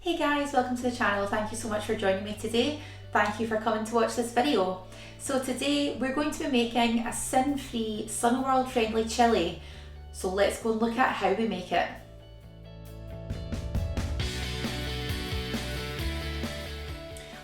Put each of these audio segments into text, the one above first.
Hey guys, welcome to the channel. Thank you so much for joining me today. Thank you for coming to watch this video. So today we're going to be making a sin-free, Sunworld friendly chili. So let's go and look at how we make it.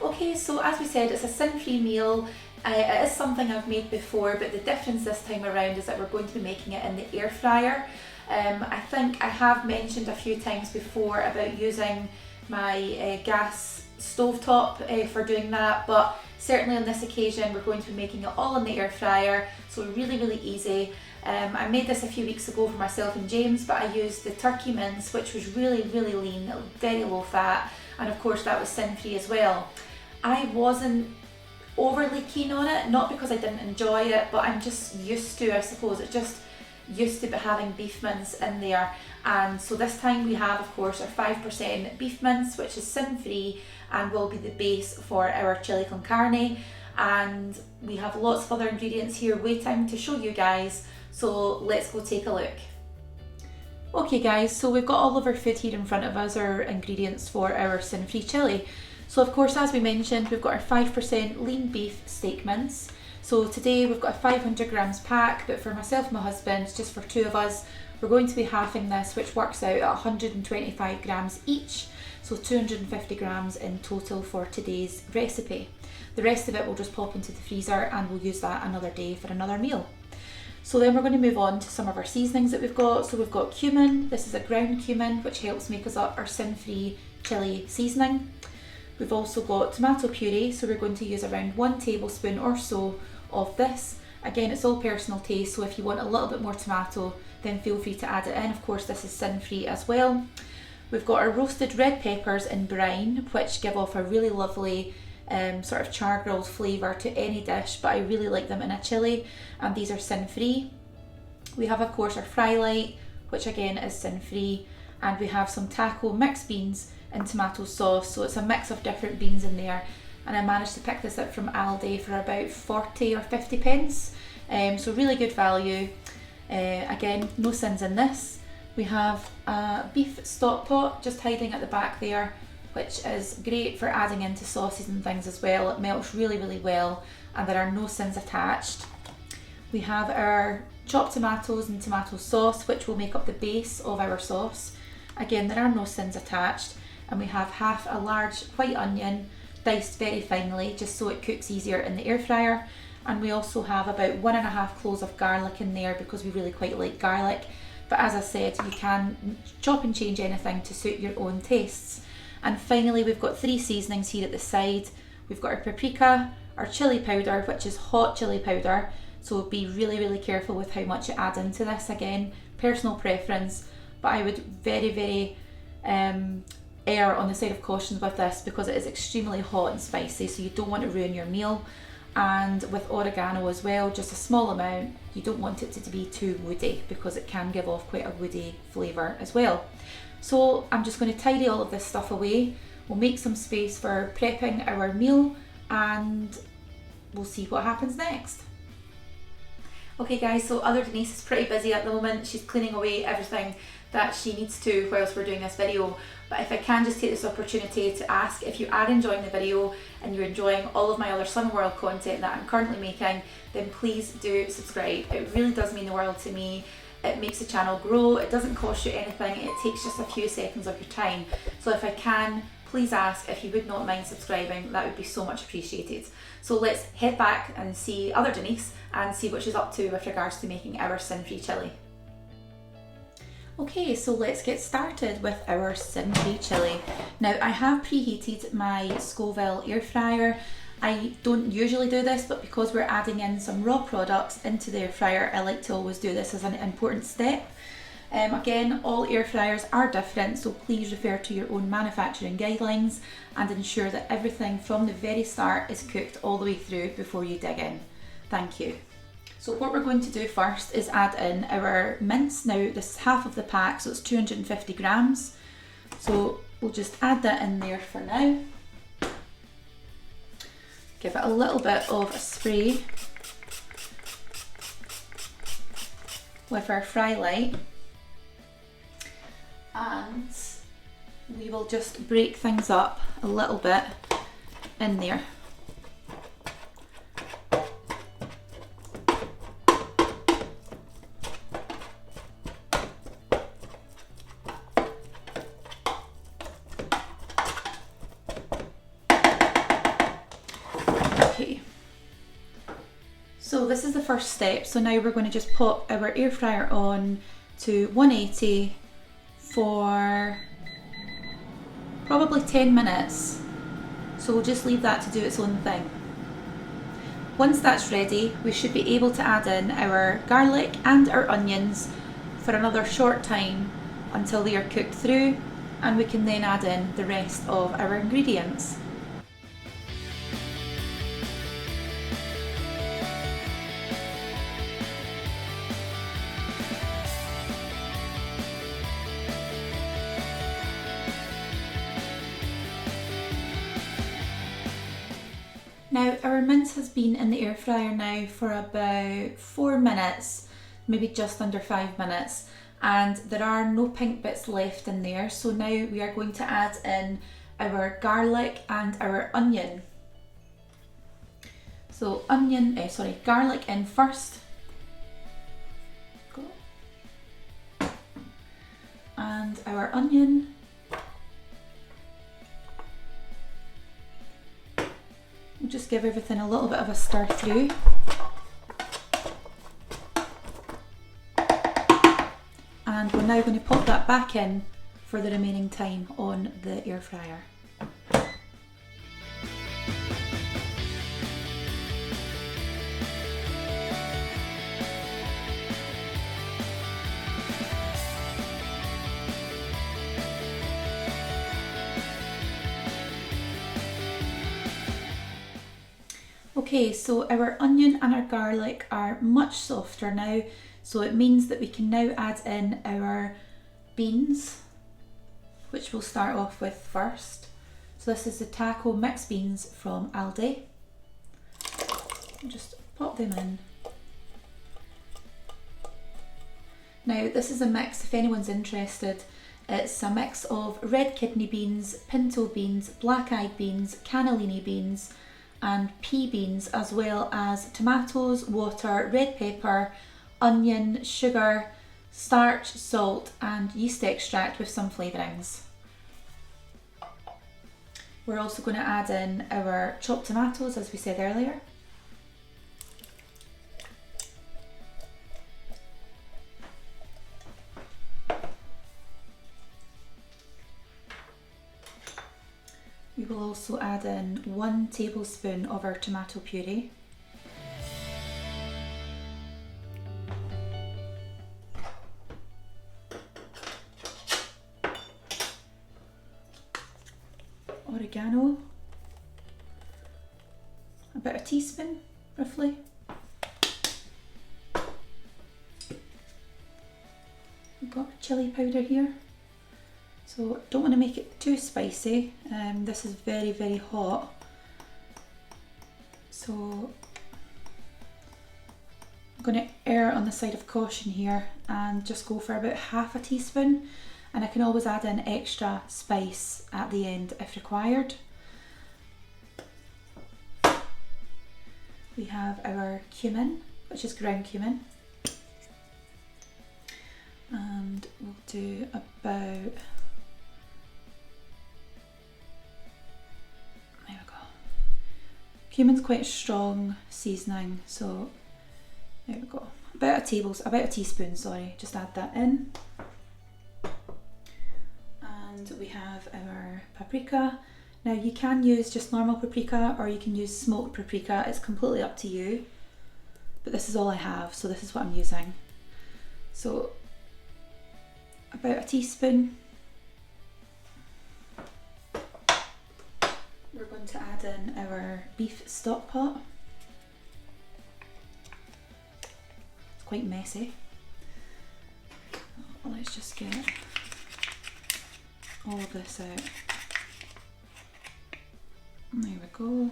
Okay, so as we said, it's a sin-free meal. It is something I've made before, but the difference this time around is that we're going to be making it in the air fryer. I think I have mentioned a few times before about using my gas stovetop for doing that, but certainly on this occasion we're going to be making it all in the air fryer, so really easy. I made this a few weeks ago for myself and James, but I used the turkey mince, which was really lean, very low fat, and of course that was sin-free as well. I wasn't overly keen on it, not because I didn't enjoy it, but I'm just used to, I suppose, it's just used to having beef mince in there. And so this time we have, of course, our 5% beef mince, which is sin-free and will be the base for our chili con carne. And we have lots of other ingredients here waiting to show you guys, so let's go take a look. Okay guys, so we've got all of our food here in front of us, our ingredients for our sin-free chili. So of course, as we mentioned, we've got our 5% lean beef steak mince. So today we've got a 500 grams pack, but for myself and my husband, just for two of us, we're going to be halving this, which works out at 125 grams each. So 250 grams in total for today's recipe. The rest of it will just pop into the freezer and we'll use that another day for another meal. So then we're going to move on to some of our seasonings that we've got. So we've got cumin. This is a ground cumin, which helps make us up our sin-free chili seasoning. We've also got tomato puree, so we're going to use around 1 tablespoon or so of this. Again, it's all personal taste, so if you want a little bit more tomato, then feel free to add it in. Of course, this is sin-free as well. We've got our roasted red peppers in brine, which give off a really lovely sort of char-grilled flavour to any dish, but I really like them in a chili, and these are sin-free. We have, of course, our fry light, which again is sin-free, and we have some taco mixed beans and tomato sauce, so it's a mix of different beans in there, and I managed to pick this up from Aldi for about 40 or 50 pence, so really good value. Again, no sins in this. We have a beef stock pot just hiding at the back there, which is great for adding into sauces and things as well. It melts really well, and there are no sins attached. We have our chopped tomatoes and tomato sauce, which will make up the base of our sauce. Again, there are no sins attached. And we have half a large white onion diced very finely, just so it cooks easier in the air fryer. And we also have about 1.5 cloves of garlic in there because we really quite like garlic. But as I said, you can chop and change anything to suit your own tastes. And finally, we've got 3 seasonings here at the side. We've got our paprika, our chili powder, which is hot chili powder. So be really careful with how much you add into this. Again, personal preference, but I would very err on the side of caution with this because it is extremely hot and spicy, so you don't want to ruin your meal. And with oregano as well, just a small amount. You don't want it to be too woody because it can give off quite a woody flavour as well. So I'm just going to tidy all of this stuff away. We'll make some space for prepping our meal and we'll see what happens next. Okay guys, so other Denise is pretty busy at the moment. She's cleaning away everything that she needs to whilst we're doing this video. But if I can just take this opportunity to ask, if you are enjoying the video and you're enjoying all of my other Sunworld content that I'm currently making, then please do subscribe. It really does mean the world to me. It makes the channel grow. It doesn't cost you anything. It takes just a few seconds of your time. So if I can, please ask if you would not mind subscribing. That would be so much appreciated. So let's head back and see other Denise and see what she's up to with regards to making our sin-free chili. Okay, so let's get started with our sin-free chili. Now, I have preheated my Scoville Air Fryer. I don't usually do this, but because we're adding in some raw products into the air fryer, I like to always do this as an important step. Again, all air fryers are different, so please refer to your own manufacturing guidelines and ensure that everything from the very start is cooked all the way through before you dig in. Thank you. So what we're going to do first is add in our mince. Now this is half of the pack, so it's 250 grams. So we'll just add that in there for now. Give it a little bit of a spray with our fry light. And we will just break things up a little bit in there. Okay, so this is the first step. So now we're going to just pop our air fryer on to 180 for probably 10 minutes. So we'll just leave that to do its own thing. Once that's ready, we should be able to add in our garlic and our onions for another short time until they are cooked through, and we can then add in the rest of our ingredients. Now our mince has been in the air fryer now for about 4 minutes, maybe just under 5 minutes, and there are no pink bits left in there. So now we are going to add in our garlic and our onion. So garlic in first. Go. And our onion. We'll just give everything a little bit of a stir through. And we're now going to pop that back in for the remaining time on the air fryer. Okay, so our onion and our garlic are much softer now, so it means that we can now add in our beans, which we'll start off with first. So this is the taco mixed beans from Aldi. Just pop them in. Now this is a mix, if anyone's interested. It's a mix of red kidney beans, pinto beans, black-eyed beans, cannellini beans, and pea beans, as well as tomatoes, water, red pepper, onion, sugar, starch, salt, and yeast extract with some flavourings. We're also going to add in our chopped tomatoes, as we said earlier. We will also add in 1 tablespoon of our tomato puree. Oregano, about a teaspoon roughly. We've got chilli powder here. So don't want to make it too spicy. This is very, very hot. So I'm going to err on the side of caution here and just go for about half a teaspoon. And I can always add in extra spice at the end if required. We have our cumin, which is ground cumin. And we'll do about... There we go. Cumin's quite a strong seasoning, so there we go. About a teaspoon, sorry, just add that in. And we have our paprika. Now you can use just normal paprika or you can use smoked paprika, it's completely up to you. But this is all I have, so this is what I'm using. So about a teaspoon. We're going to add in our beef stock pot. It's quite messy. Let's just get all of this out. There we go.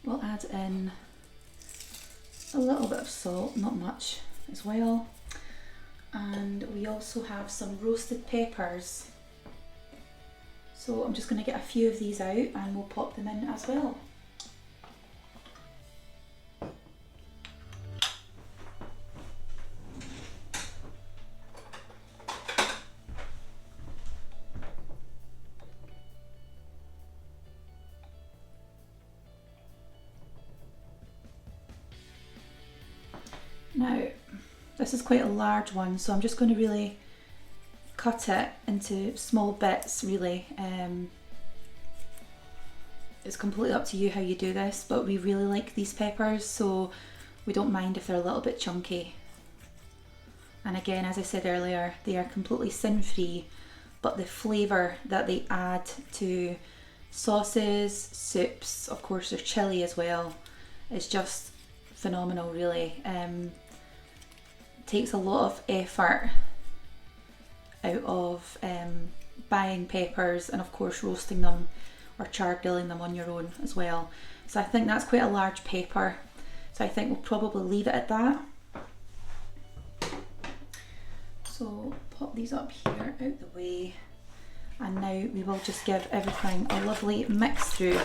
We'll add in a little bit of salt, not much as well. And we also have some roasted peppers. So I'm just going to get a few of these out and we'll pop them in as well. Now, this is quite a large one, so I'm just going to really cut it into small bits, really. It's completely up to you how you do this, but we really like these peppers, so we don't mind if they're a little bit chunky. And again, as I said earlier, they are completely sin-free, but the flavour that they add to sauces, soups, of course there's chilli as well, is just phenomenal, really. Takes a lot of effort out of buying peppers and of course roasting them or char-grilling them on your own as well. So I think that's quite a large pepper, so I think we'll probably leave it at that. So pop these up here out the way, and now we will just give everything a lovely mix through.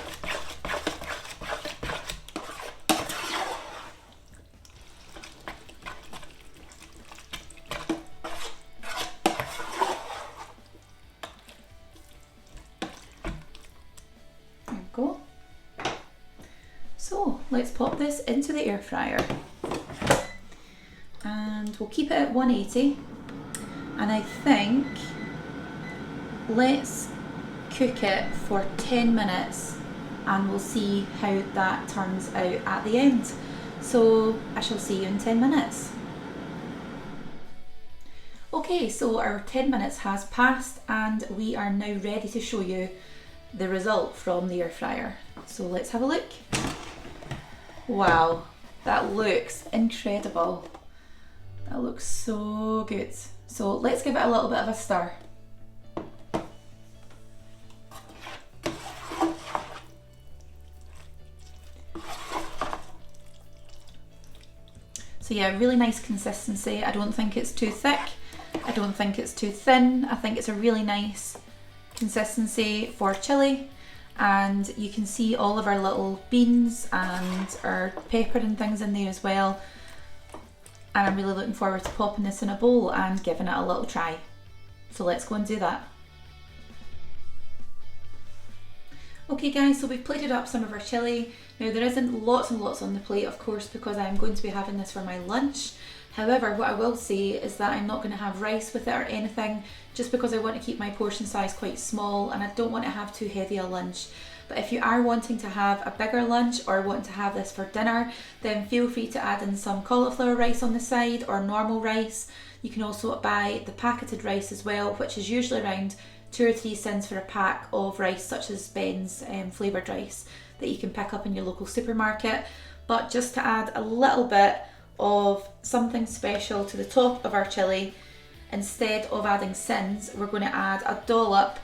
Go. So let's pop this into the air fryer and we'll keep it at 180, and I think let's cook it for 10 minutes and we'll see how that turns out at the end. So I shall see you in 10 minutes. Okay, so our 10 minutes has passed and we are now ready to show you the result from the air fryer. So let's have a look. Wow, that looks incredible. That looks so good. So let's give it a little bit of a stir. So yeah, really nice consistency. I don't think it's too thick. I don't think it's too thin. I think it's a really nice consistency for chilli, and you can see all of our little beans and our pepper and things in there as well, and I'm really looking forward to popping this in a bowl and giving it a little try. So let's go and do that. Okay guys, so we've plated up some of our chilli. Now there isn't lots and lots on the plate, of course, because I'm going to be having this for my lunch. However, what I will say is that I'm not going to have rice with it or anything, just because I want to keep my portion size quite small and I don't want to have too heavy a lunch. But if you are wanting to have a bigger lunch or want to have this for dinner, then feel free to add in some cauliflower rice on the side or normal rice. You can also buy the packeted rice as well, which is usually around 2 or 3 cents for a pack of rice, such as Ben's flavoured rice that you can pick up in your local supermarket. But just to add a little bit of something special to the top of our chilli, instead of adding sins, we're going to add a dollop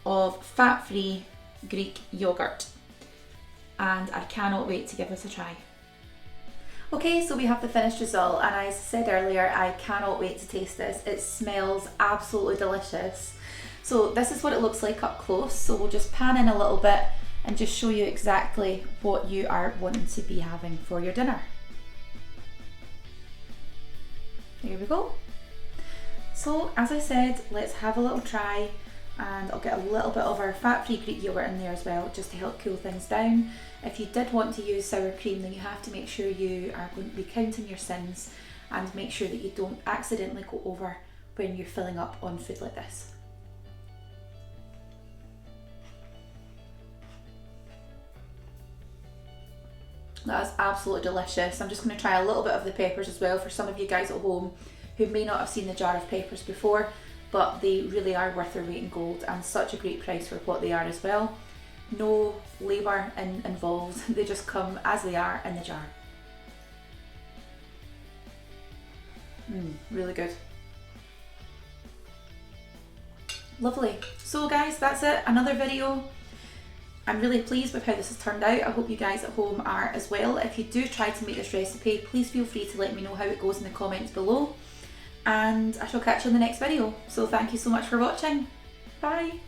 of fat-free Greek yogurt, and I cannot wait to give this a try. Okay, so we have the finished result, and as I said earlier, I cannot wait to taste this. It smells absolutely delicious. So this is what it looks like up close, so we'll just pan in a little bit and just show you exactly what you are wanting to be having for your dinner. Here we go. So as I said, let's have a little try, and I'll get a little bit of our fat-free Greek yogurt in there as well, just to help cool things down. If you did want to use sour cream, then you have to make sure you are going to be counting your sins and make sure that you don't accidentally go over when you're filling up on food like this. That is absolutely delicious. I'm just going to try a little bit of the peppers as well for some of you guys at home who may not have seen the jar of peppers before, but they really are worth their weight in gold and such a great price for what they are as well. No labour involved, they just come as they are in the jar. Really good. Lovely. So guys, that's it, another video. I'm really pleased with how this has turned out. I hope you guys at home are as well. If you do try to make this recipe, please feel free to let me know how it goes in the comments below. and I shall catch you in the next video. So thank you so much for watching. Bye.